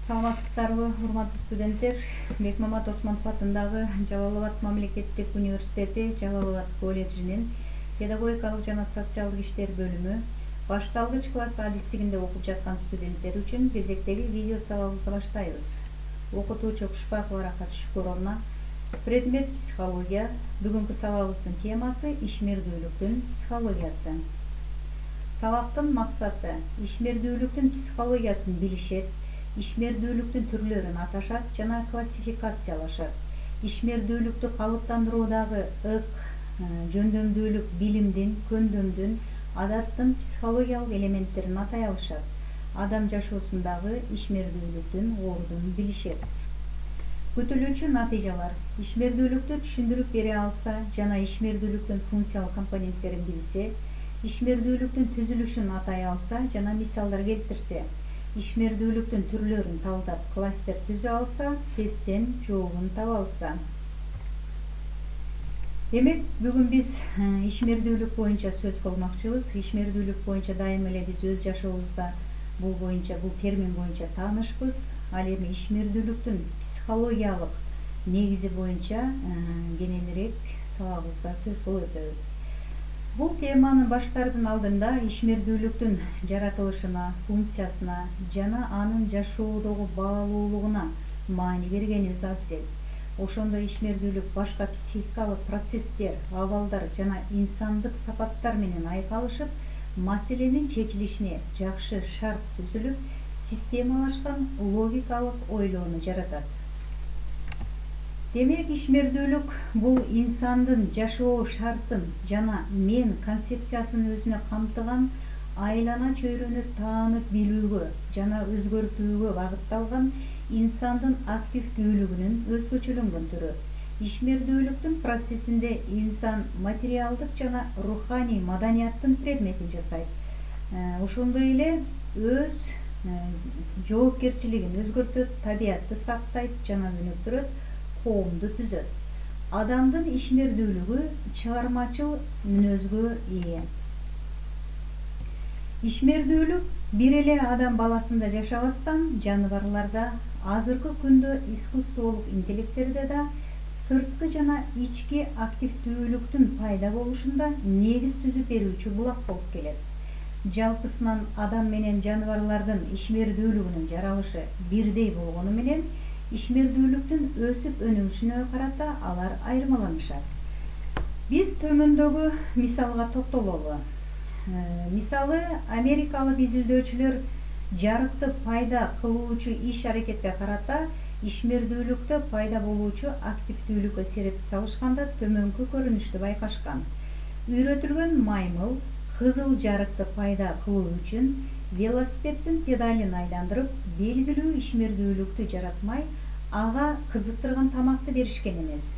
Саламатсыздарбы, урматтуу студенттер. Бекмамат Осмонов атындагы Жалал Абад мамлекеттик университети Жалал Абад колледжинин педагогикалык жана социалдык иштер бөлүмү башталгыч класс адистигинде окуп жаткан студенттер үчүн кезектеги видео сабагыбызды баштайбыз. Окутуучу Кушпакова Рахат Шүкүровна, предмет психология. Бүгүнкү сабагыбыздын темасы ишмердүүлүктүн психологиясы. Сабактын максаты ишмердүүлүктүн психологиясын билишет, ишмердүүлүктүн түрлөрүн аташат жана классификациялашат. Ишмердүүлүктү калыптандыруудагы жөндөмдүүлүк билимдин, көндүмдүн, адаттын психологиялык элементтерин атай алышат. Адам жашоосундагы ишмердүүлүктүн ордун билишет. Күтүлүүчү натыйжалар: ишмердүүлүктү түшүндүрүп бере алса жана ишмердүүлүктүн функциялык компоненттерин билсе, ишмердүүлүктүн түзүлүшүн атай алса жана мисалдар келтирсе, ишмердүүлүктүн түрлөрүн талдап кластер түзө алса, тесттен жообун таба алса. Демек, бүгүн биз ишмердүүлүк боюнча сөз кылмакчыбыз. Ишмердүүлүк боюнча дайым эле биз өз жашообузда бул термин боюнча таанышпыз. Ал эми ишмердүүлүктүн психологиялык негизи боюнча кененирээк сабагыбызда сөз кылып өтөбүз. Бул теманы баштардын алдында ишмердүүлүктүн жаратылышына, функциясына жана анын жашоодогу баалуулугуна маани бергенибиз абзел. Ошондо ишмердүүлүк башка психикалык процесстер, абалдар жана инсандык сапаттар менен айкалышып, маселенин чечилишине жакшы шарт түзүлүп, системалашкан логикалык ойлоону жаратат. Демек, ишмердүүлүк бул инсандын жашоо шартын жана мен концепциясын өзүнө камтыган, айлана чөйрөнү таанып билүүгө жана өзгөртүүгө багытталган инсандын активдүүлүгүнүн өзгөчөлөнгөн түрү. Ишмердүүлүктүн процессинде инсан материалдык жана руханий маданияттын предметин жасайт. Ошондой эле өз жоопкерчилигин өзгөртөт, табиятты сактайт жана өнүктүрөт, коомду түзөт. Адамдын ишмердүүлүгү чыгармачыл мүнөзгө ээ. Ишмердүүлүк бир эле адам баласында жашабастан, жаныбарларда, азыркы күндө искусстволук интеллекттерде да сырткы жана ички активдүүлүктүн пайда болушунда негиз түзүп берүүчү булак болуп келет. Жалпысынан адам менен жаныбарлардын ишмердүүлүгүнүн жаралышы бирдей болгону менен, ишмердүүлүктүн өсүп өнүгүшүнө карата алар айырмаланышат. Биз төмөндөгү мисалга токтололу. Мисалы, америкалык изилдөөчүлөр жарыкты пайда кылуучу иш-аракетке карата ишмердүүлүктө пайда болуучу активдүүлүккө серепти салышканда төмөнкү көрүнүштү байкашкан. Үйрөтүлгөн маймыл кызыл жарыкты пайда кылуу үчүн велосипеддин педалин айландырып, белгилүү ишмердүүлүктү жаратмай, ага кызыктырган тамакты беришкен эмес.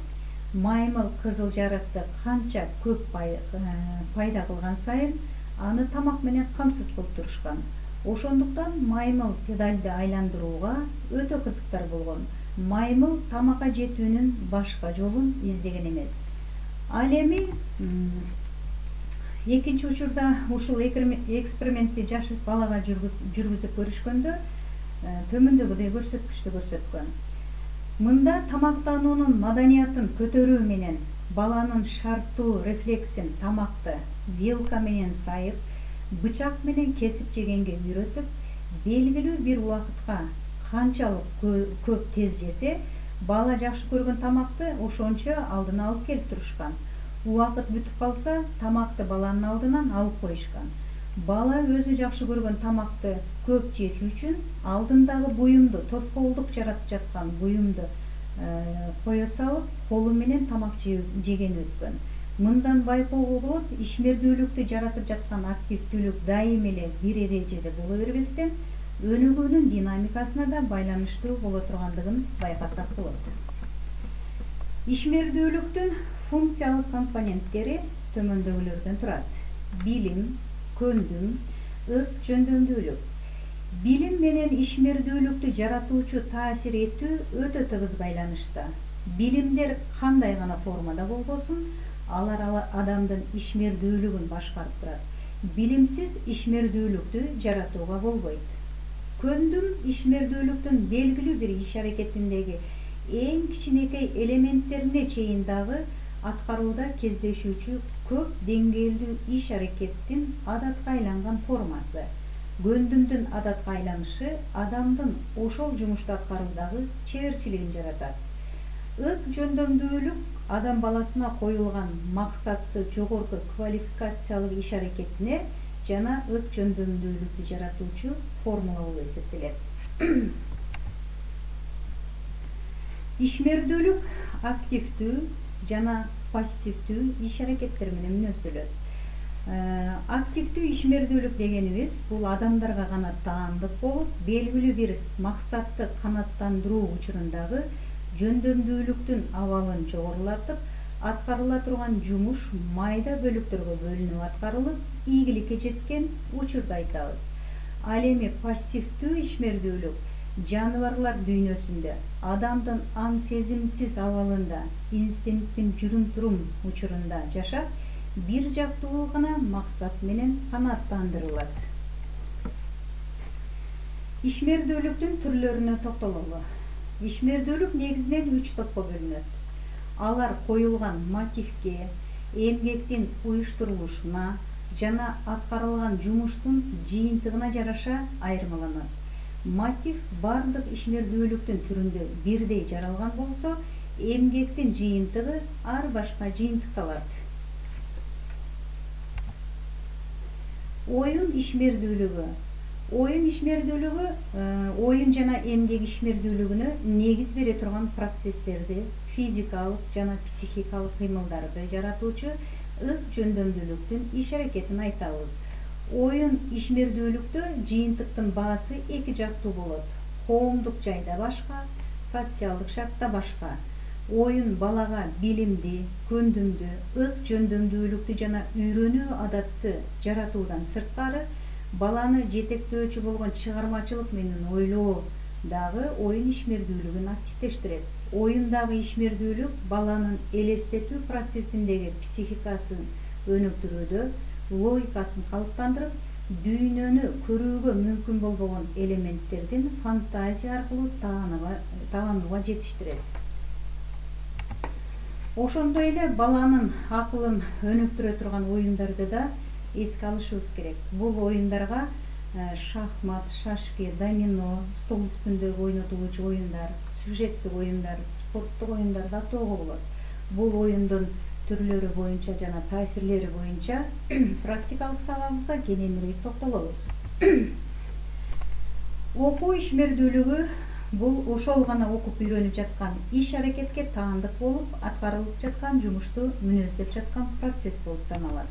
Маймыл кызыл жарыкты канча көп пайда кылган сайын, аны тамак менен камсыз кылып турушкан. Ошондуктан маймыл педалды айландырууга өтө кызыктар болгон. Маймыл тамакка жетүүнүн башка жолун издеген эмес. Ал эми экинчи учурда ушул экспериментти жаш балага жүргүзүп көрүшкөндө төмөндөгүдөй көрсөткүчтү көрсөткөн. Мында тамактануунун маданиятын көтөрүү менен баланын шарттуу рефлексин тамакты вилка менен сайып, бычак менен кесип жегенге үйрөтүп, белгилүү бир убакытка канчалык көп тез жесе, бала жакшы көргөн тамакты ошончо алдына алып келип турушкан. Убакыт бүтүп калса, тамакты баланын алдынан алып коюшкан. Бала өзү жакшы көргөн тамакты көп жеш үчүн алдындагы буюмду, тоскоолдук жаратып жаткан буюмду кое салып, колу менен тамак жеген өткөн. Мындан байкоого болот, ишмердүүлүктү жаратып жаткан активдүүлүк дайым эле бир эрежеде боло бербестен, өнүгүүнүн динамикасына да байланыштуу боло тургандыгын байкасак болот. Ишмердүүлүктүн функциялык компоненттери төмөндөгүлөрдөн турат. Билим, көндүм, жөндөмдүүлүк. Билим менен ишмердүүлүктү жаратуучу таасир этүү өтө тыгыз байланышта. Билимдер кандай гана формада болбосун, алар адамдын ишмердүүлүгүн башкарып турат. Билимсиз ишмердүүлүктү жаратууга болбойт. Көндүм ишмердүүлүктүн белгилүү бир иш аракетиндеги эң кичинекей элементтерине чейин дагы аткарууда кездешүүчү көп деңгээлдүү иш аракеттин адатка айланган формасы. Көндүмдүн адатка айланышы адамдын ошол жумушту аткаруудагы чеберчилигин жаратат. Ык жөндөмдүүлүк адам баласына коюлган максатты жогорку квалификациялык иш аракетине жана ык жөндөмдүүлүктү жаратуучу формула болуп эсептелет. Ишмердүүлүк активдүү жана пассивдүү иш аракеттер менен мүнөздөлөт. Активдүү ишмердүүлүк дегенибиз бул адамдарга гана таандык болуп, белгилүү бир максатты канааттандыруу учурундагы жөндөмдүүлүктүн абалын жогорулатып, аткарыла турган жумуш майда бөлүктөргө бөлүнүп аткарылып, ийгиликке жеткен учурду айтабыз. Ал эми пассивдүү ишмердүүлүк жаныбарлар дүйнөсүндө адамдын аң сезимсиз абалында, инстинкттин жүрүм-турум учурунда жашап, бир жактуу гана максат менен канааттандырылат. Ишмердүүлүктүн түрлөрүнө токтололу. Ишмердүүлүк негизинен 3 топко бөлүнөт. Алар коюлган мотивге, эмгектин уюштурулушуна жана аткарылган жумуштун жыйынтыгына жараша айырмаланат. Мотив бардык ишмердүүлүктүн түрүндө бирдей жаралган болсо, эмгектин жыйынтыгы ар башка жыйынтыкталат. Оюн ишмердүүлүгү. Оюн ишмердүүлүгү оюн жана эмгек ишмердүүлүгүнө негиз бере турган процесстерди, физикалык жана психикалык кыймылдарды жаратуучу ык жөндөмдүүлүктүн иш аракетин айтабыз. Оюн ишмердүүлүктө жыйынтыктын баасы эки жактуу болот. Коомдук жайда башка, социалдык шартта башка. Оюн балага билимди, көндүмдү, ык жөндөмдүүлүктү жана үйрөнүү адатты жаратуудан сырткары, баланы жетектөөчү болгон чыгармачылык менен ойлоо дагы оюн ишмердүүлүгүн активдештирет. Оюндагы ишмердүүлүк баланын элестетүү процессиндеги психикасын өнүктүрүүдө, логикасын калыптандырып, дүйнөнү көрүүгө мүмкүн болбогон элементтердин фантазия аркылуу таанууга жетиштирет. Ошондой эле баланын акылын өнүктүрө турган оюндарды да эске алышыбыз керек. Бул оюндарга шахмат, шашки, домино, стол үстүндөгү ойнотулуучу оюндар, сюжеттик оюндар, спорттук оюндарды атоого болот. Бул оюндун түрлөрү боюнча жана таасирлери боюнча практикалык сабагыбызда кененирээк токтолобуз. Окуу ишмердүүлүгү бул ошол гана окуп үйрөнүп жаткан иш аракетке таандык болуп, аткарылып жаткан жумушту мүнөздөп жаткан процесс болуп саналат.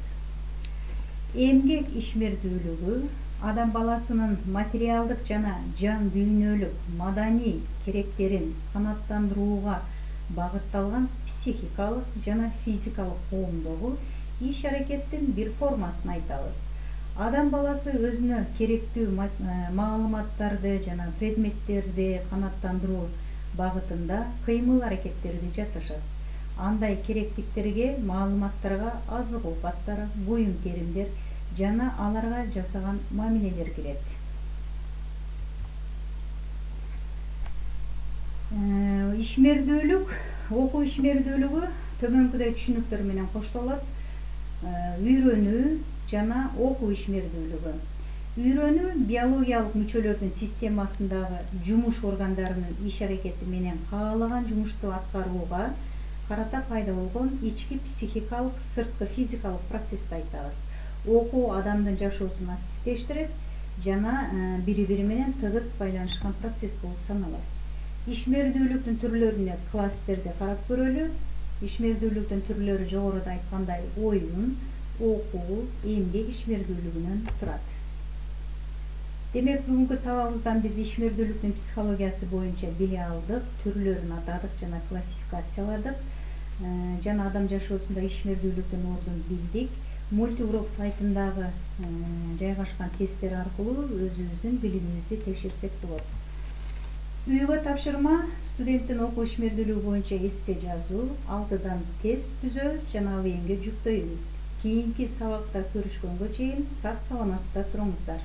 Эмгек ишмердүүлүгү адам баласынын материалдык жана жан дүйнөлүк маданий керектерин канааттандырууга багытталган психикалык жана физикалык коомдогу иш аракеттин бир формасын айтабыз. Адам баласы өзүнө керектүү маалыматтарды жана предметтерди канааттандыруу багытында кыймыл аракеттерди жасашат. Андай керектиктерге маалыматтарга азык-оокаттар, буюм-теримдер жана аларга жасаган мамилелер кирет. Ишмердүүлүк, окуу ишмердүүлүгү төмөнкүдөй түшүнүктөр менен коштолот. Үйрөнүү жана окуу ишмердүүлүгү. Үйрөнүү биологиялык мүчөлөрдүн системасындагы жумуш органдарынын иш аракети менен каалаган жумушту аткарууга карата пайда болгон ички психикалык, сырткы физикалык процессти айтабыз. Окуу адамдын жашоосун активдештирет жана бири-бири менен тыгыз байланышкан процесс болуп саналат. Ишмердүүлүктүн түрлөрүнө класстерде карап көрөлү. Ишмердүүлүктүн түрлөрү жогоруда айткандай оюн, окуу, эмгек ишмердүүлүгүнөн турат. Демек, бүгүнкү сабагыбыздан биз ишмердүүлүктүн психологиясы боюнча биле алдык, түрлөрүн атадык жана классификацияладык. Жана адам жашоосунда ишмердүүлүктүн ордун билдик. Мультиурок сайтындагы жайгашкан тесттер аркылуу өзүбүздүн билимибизди текшерсек болот. Үйгө тапшырма: студенттин окуу ишмердүүлүгү боюнча эссе жазуу, 6дан тест түзөбүз жана ал эмге жүктөйбүз. Кийинки сабакта көрүшкөнгө чейин сак саламатта туруңуздар.